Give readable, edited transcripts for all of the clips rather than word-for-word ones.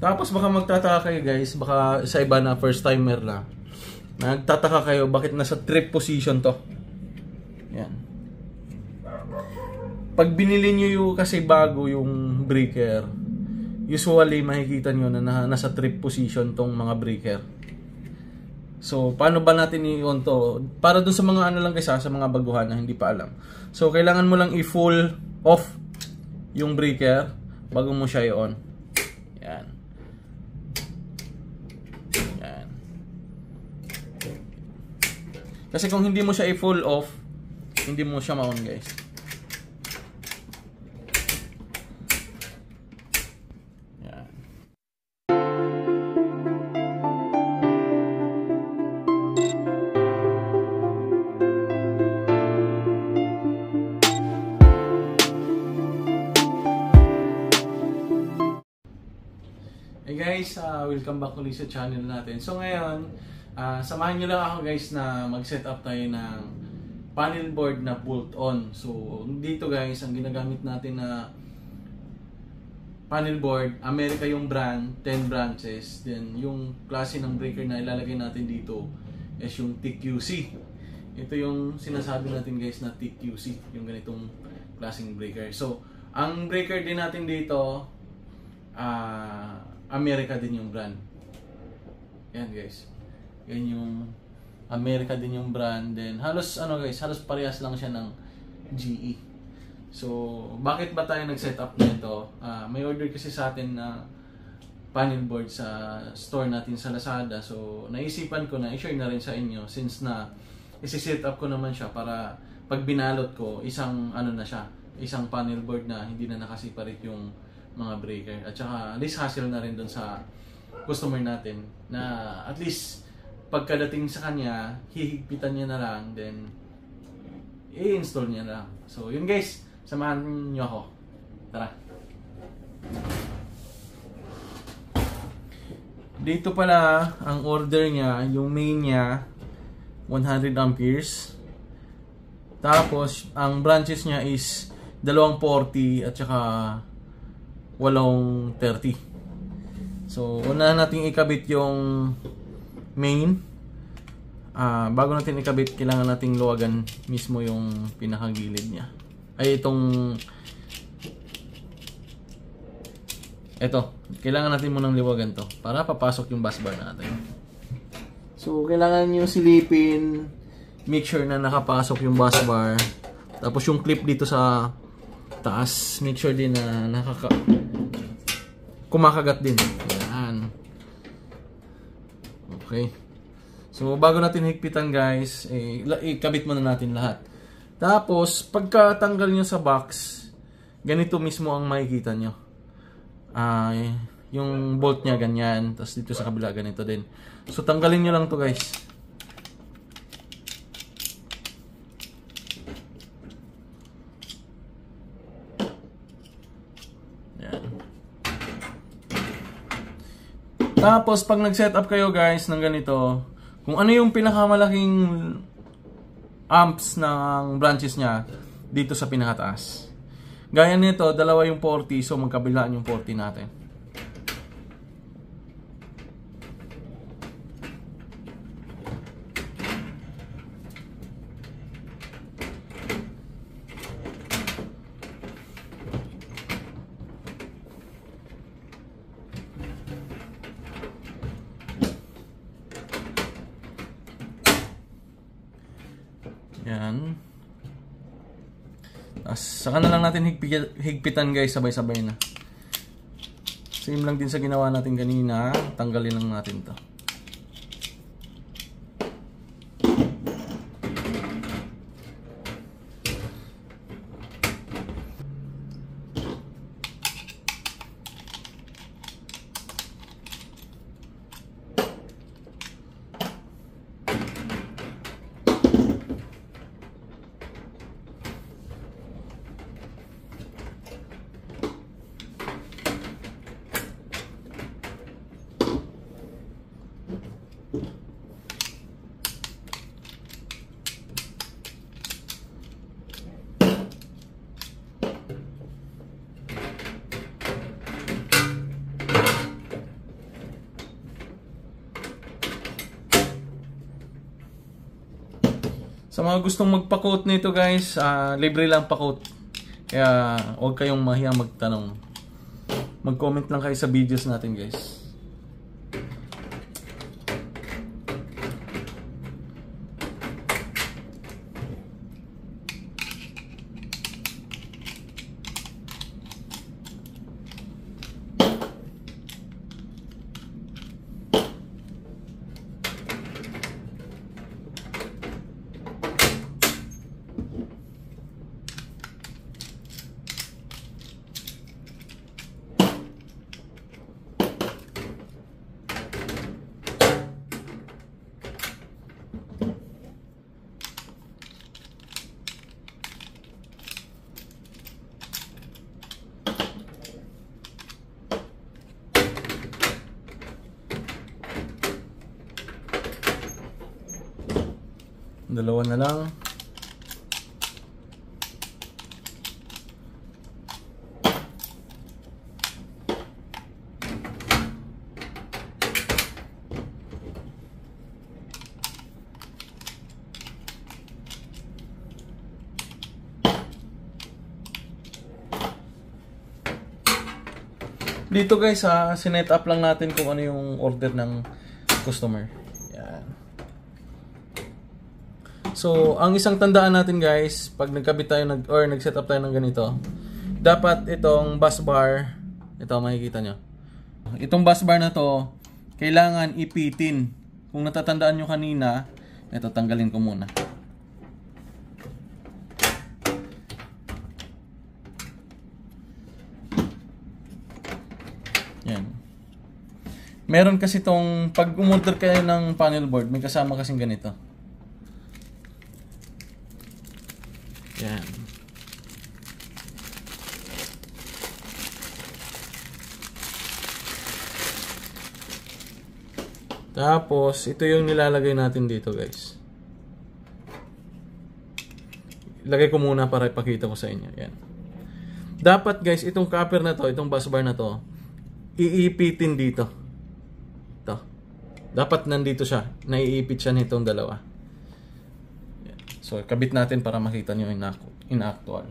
Tapos baka magtataka kayo guys, baka sa iba na first timer na. Nagtataka kayo bakit nasa trip position to. Yan. Pag binili nyo yung kasi bago yung breaker, usually makikita nyo na nasa trip position tong mga breaker. So, paano ba natin i-on to? Para dun sa mga ano lang guys, sa mga baguhan na hindi pa alam. So, kailangan mo lang i-full off yung breaker bago mo siya i-on. Yan. Yan. Kasi kung hindi mo siya i-full off, hindi mo siya ma-on guys. Yan. Hey guys, welcome back ulit sa channel natin. So ngayon, samahan nyo lang ako guys na mag-set up tayo ng panel board na bolt-on. So dito guys, ang ginagamit natin na panel board, America yung brand, 10 branches. Then yung klase ng breaker na ilalagay natin dito is yung TQC. Ito yung sinasabi natin guys na TQC, yung ganitong klaseng breaker. So ang breaker din natin dito, America din yung brand. Yan guys. Yan yung America din yung brand. Then halos ano guys, halos parehas lang siya ng GE. So bakit ba tayo nag-set up nito? May order kasi sa atin na panel board sa store natin sa Lazada. So naisipan ko na i-share na rin sa inyo since na isi-set up ko naman siya para pag binalot ko, isang ano na siya, isang panel board na hindi na nakasiparate yung mga breaker. At saka least hassle na rin dun sa customer natin na at least pagkadating sa kanya, hihigpitan niya na lang, then i-install niya na lang. So yun guys, samahan niyo ako. Tara. Dito pala ang order niya, yung main niya 100 amperes. Tapos ang branches niya is 240 at saka 830. So, una natin ikabit yung main. Bago natin ikabit, kailangan nating luwagan mismo yung pinakagilid niya. Ay, ito, kailangan natin munang liwagan to para papasok yung busbar natin. So, kailangan nyo silipin, make sure na nakapasok yung busbar. Tapos yung clip dito sa taas, make sure din na kumakagat din. Yan. Okay. So, bago natin higpitan guys, ikabit muna natin lahat. Tapos, pagkatanggal nyo sa box, ganito mismo ang makikita nyo. Yung bolt nya ganyan. Tapos dito sa kabila, ganito din. So, tanggalin nyo lang to guys. Tapos, pag nag-set up kayo guys ng ganito, kung ano yung pinakamalaking amps ng branches niya dito sa pinakataas. Gaya nito, dalawa yung 40, so magkabilaan yung 40 natin. Yan. Saka na lang natin higpitan guys, sabay-sabay na. Same lang din sa ginawa natin kanina. Tanggalin lang natin to. Sa mga gustong magpa-coat nito guys, libre lang pa-coat. Kaya huwag kayong mahiyang magtanong. Mag-comment lang kayo sa videos natin guys. Dalawa na lang. Dito guys, sinet up lang natin kung ano yung order ng customer. Yan. So, ang isang tandaan natin guys, pag nagkabit tayo nag-set up tayo ng ganito, dapat itong bus bar, ito makikita nyo. Itong bus bar na to, kailangan ipitin. Kung natatandaan nyo kanina, ito tanggalin ko muna. Yan. Meron kasi tong, pag umorder kayo ng panel board, may kasama kasing ganito. Yan. Tapos, ito yung nilalagay natin dito guys. Lagay ko muna para ipakita ko sa inyo. Yan. Dapat guys, itong copper na to, itong bus bar na to, iipitin dito. Ito. Dapat nandito siya. Naiipit siya nitong dalawa. So, kabit natin para makita nyo in actual.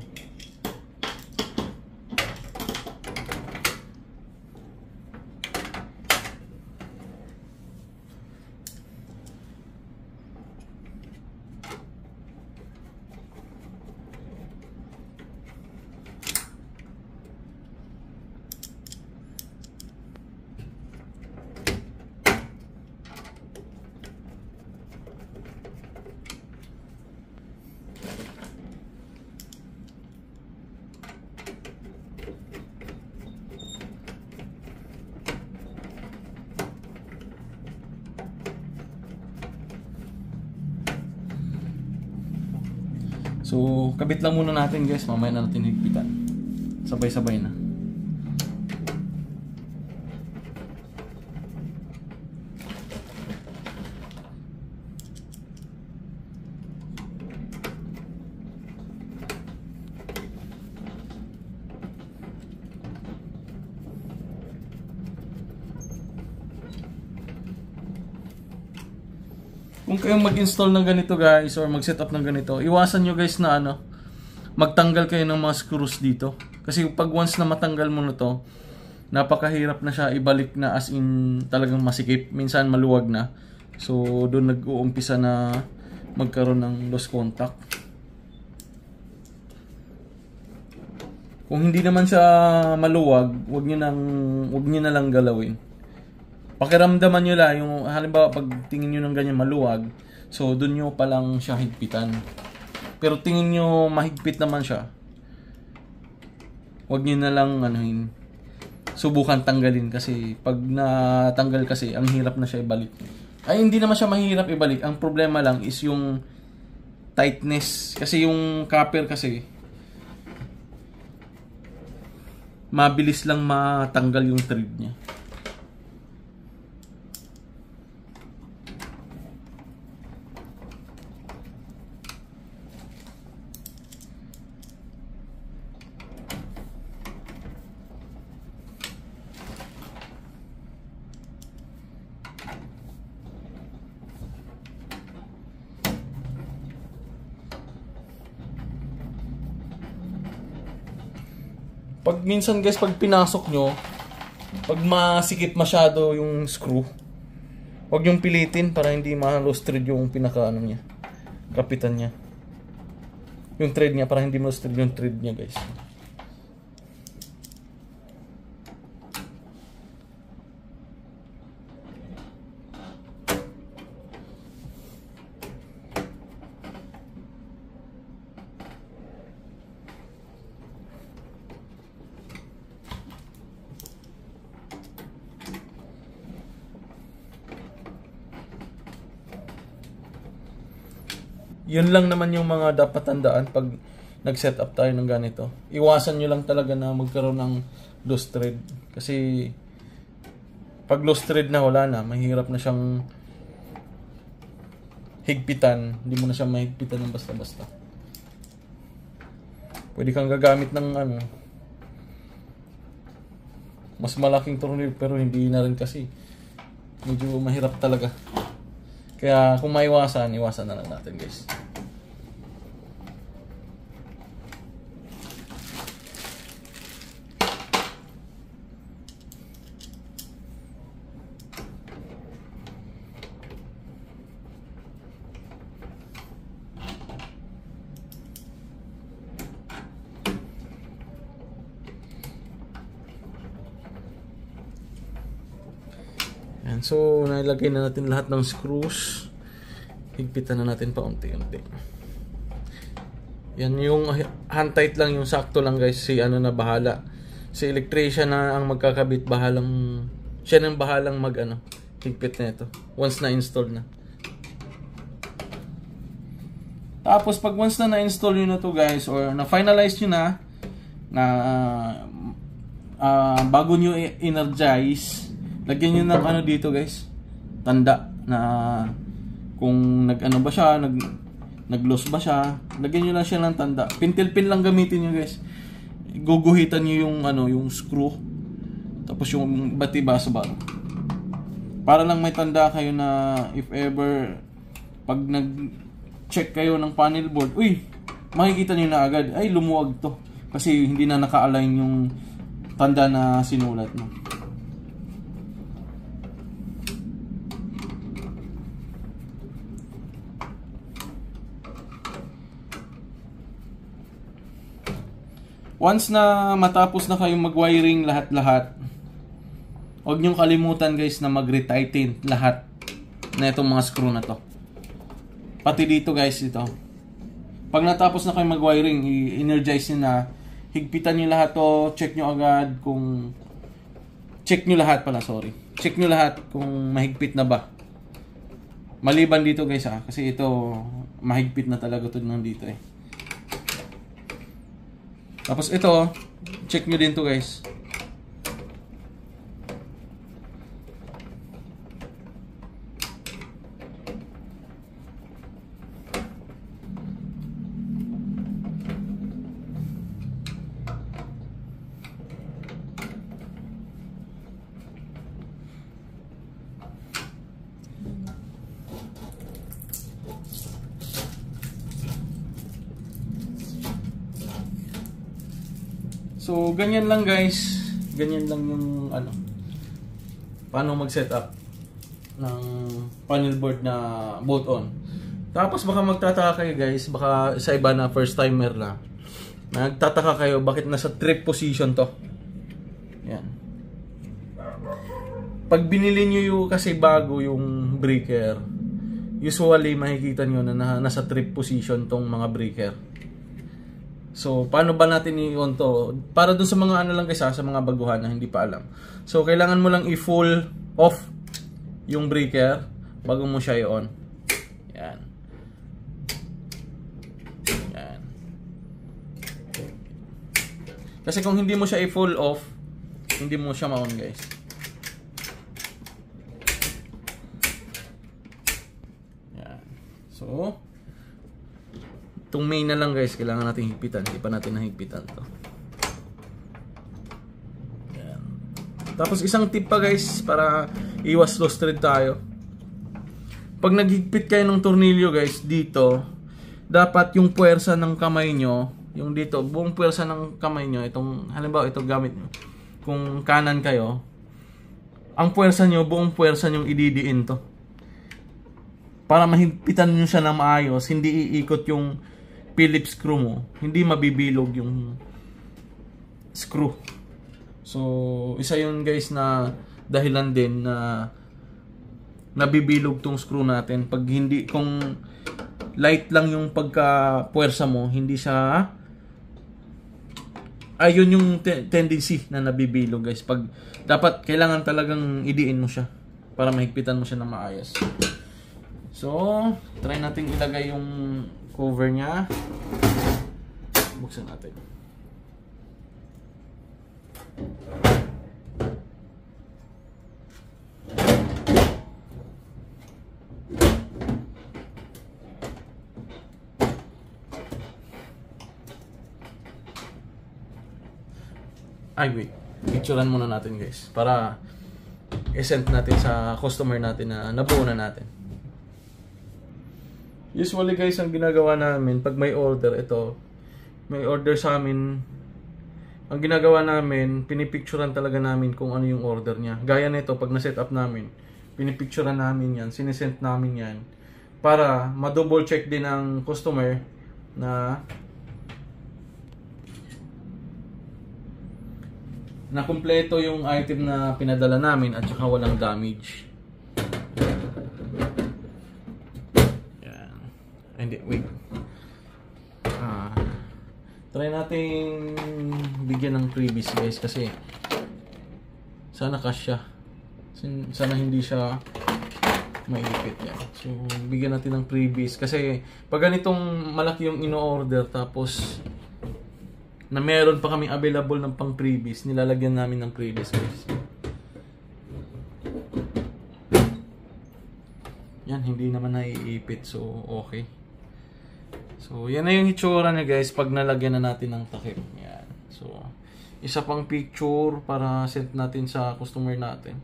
So, kabit lang muna natin guys, mamaya na natin higpitan. Sabay-sabay na. Kung kayong mag-install ng ganito guys or mag-set up ng ganito, iwasan nyo guys na magtanggal kayo ng mga screws dito. Kasi pag once na matanggal mo na to, napakahirap na siya ibalik na as in talagang masikip. Minsan maluwag na. So doon nag-uumpisa na magkaroon ng lost contact. Kung hindi naman siya maluwag, wag nyo na lang galawin. Pakiramdaman nyo lang, yung halimbawa pag tingin nyo ng ganyan maluwag, so dun nyo palang siya higpitan. Pero tingin nyo mahigpit naman siya, wag nyo na lang subukan tanggalin kasi pag natanggal kasi, ang hirap na siya ibalik. Ay, hindi naman siya mahirap ibalik. Ang problema lang is yung tightness. Kasi yung copper kasi, mabilis lang matanggal yung thread niya. Pag minsan guys, pag pinasok nyo, pag masikip masyado yung screw, huwag yung pilitin para hindi ma-lost thread yung pinaka ano niya, kapitan niya. Yung thread niya para hindi ma-lost thread yung thread niya guys. Yun lang naman yung mga dapat tandaan pag nag-set up tayo ng ganito. Iwasan nyo lang talaga na magkaroon ng loose thread. Kasi pag loose thread na wala na, mahirap na siyang higpitan. Hindi mo na siya mahigpitan ng basta-basta. Pwede kang gagamit ng ano, mas malaking tornilyo pero hindi na rin kasi. Medyo mahirap talaga. Kaya kung maiwasan, iwasan na lang natin guys. Yan, so nailagay na natin lahat ng screws. Higpitan na natin pa unti-unti. Yan yung hand tight lang, yung sakto lang guys. Si ano na bahala. Si electrician na ang magkakabit, bahalang siya nang bahalang mag ano, higpit na ito once na install na. Tapos pag once na na-install nyo na to guys, or na finalize nyo na bago nyo i-energize, lagyan nyo ng ano dito guys, tanda na kung nag-ano ba siya, nag-loss ba siya. Lagyan nyo lang siya ng tanda. Pintil-pin lang gamitin nyo guys. Guguhitan nyo yung ano, yung screw. Tapos yung bati-ba sa bar. Para lang may tanda kayo na if ever pag nag-check kayo ng panel board, uy, makikita nyo na agad, ay lumuwag to. Kasi hindi na naka-align yung tanda na sinulat mo. Once na matapos na kayong mag-wiring lahat-lahat, huwag niyong kalimutan guys na mag-retighten lahat na itong mga screw na to. Pati dito guys, ito. Pag natapos na kayong mag-wiring, i-energize nyo na, higpitan nyo lahat to, check nyo agad kung... Check nyo lahat pala, sorry. Check nyo lahat kung mahigpit na ba. Maliban dito guys kasi ito, mahigpit na talaga ito nandito eh. Tapos ito, check nyo din to guys. So, ganyan lang guys. Ganyan lang yung ano, paano mag-setup ng panel board na bolt on. Tapos baka magtataka kayo guys, baka sa iba na first timer na, nagtataka kayo bakit nasa trip position to. Yan. Pag binili nyo yung kasi bago yung breaker, usually makikita nyo na nasa trip position tong mga breaker. So, paano ba natin i-on to? Para dun sa mga ano lang guys sa mga baguhan na hindi pa alam. So, kailangan mo lang i-full off yung breaker bago mo siya i-on. Yan. Yan. Kasi kung hindi mo siya i-full off, hindi mo siya ma-on guys. Yan. So, itong main na lang guys, kailangan natin higpitan. Hindi pa natin nahigpitan to. Yan. Tapos isang tip pa guys, para iwas lost thread tayo. Pag naghigpit kayo ng tornilyo guys, dito, dapat yung puwersa ng kamay nyo yung dito, buong puwersa ng kamay nyo, itong, halimbawa, ito gamit nyo. Kung kanan kayo, ang puwersa nyo, buong puwersa nyo ididiin to. Para mahigpitan nyo siya na maayos, hindi iikot yung Phillips screw mo, hindi mabibilog yung screw. So, isa yun guys na dahilan din na nabibilog tong screw natin. Pag hindi, kung light lang yung pagka-puwersa mo, hindi siya, ayun yung tendency na nabibilog guys. Pag, dapat, kailangan talagang idiin mo siya para mahigpitan mo siya na maayos. So, try natin ilagay yung cover niya. Buksan natin. Ay, wait. Picturean muna natin guys. Para i-send natin sa customer natin na nabuo na natin. Usually guys, ang ginagawa namin, pag may order, ito, may order sa amin, ang ginagawa namin, pinipicturean talaga namin kung ano yung order niya. Gaya nito, pag na-set up namin, pinipicturean namin yan, sinesend namin yan, para ma-double check din ng customer na kumpleto yung item na pinadala namin at saka walang damage. Yan. Hindi, wait. Try natin bigyan ng freebies guys kasi sana kasya. Sana hindi siya maipit yan. So, bigyan natin ng freebies kasi pag ganitong malaki yung ino-order tapos na meron pa kaming available ng pang freebies, nilalagyan namin ng freebies guys. Yan, hindi naman naiipit, so okay. So, yan na yung itsura niya guys pag nalagyan na natin ng takip. Yan. So, isa pang picture para send natin sa customer natin.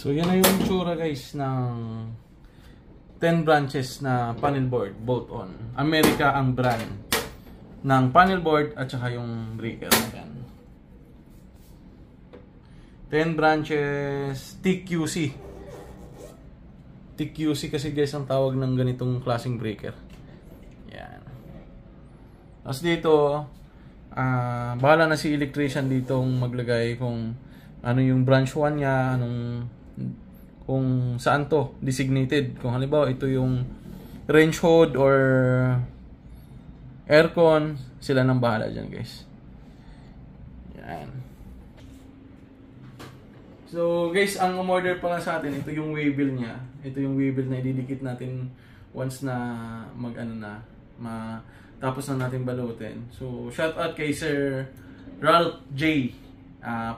So, yan na yung tsura guys ng 10 branches na panel board, bolt-on. America ang brand ng panel board at saka yung breaker. Yan. 10 branches, TQC. TQC kasi guys ang tawag ng ganitong klaseng breaker. Yan. Tapos dito, bahala na si electrician ditong maglagay kung ano yung branch 1 niya, kung saan to designated. Kung halimbawa ito yung range hood or aircon, sila nang bahala dyan guys. Yan. So guys, ang umorder pa lang sa atin, ito yung waybill niya. Ito yung waybill na ididikit natin once na tapos na natin balutin. So shout out kay Sir Ralph J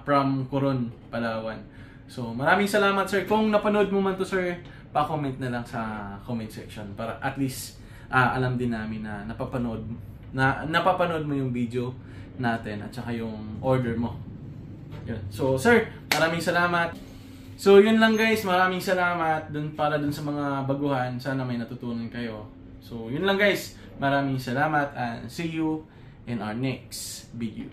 from Coron, Palawan. So, maraming salamat sir. Kung napanood mo man to sir, pa-comment na lang sa comment section para at least alam din namin na napapanood mo yung video natin at saka yung order mo. Yun. So, sir, maraming salamat. So, yun lang guys. Maraming salamat para dun sa mga baguhan. Sana may natutunan kayo. So, yun lang guys. Maraming salamat and see you in our next video.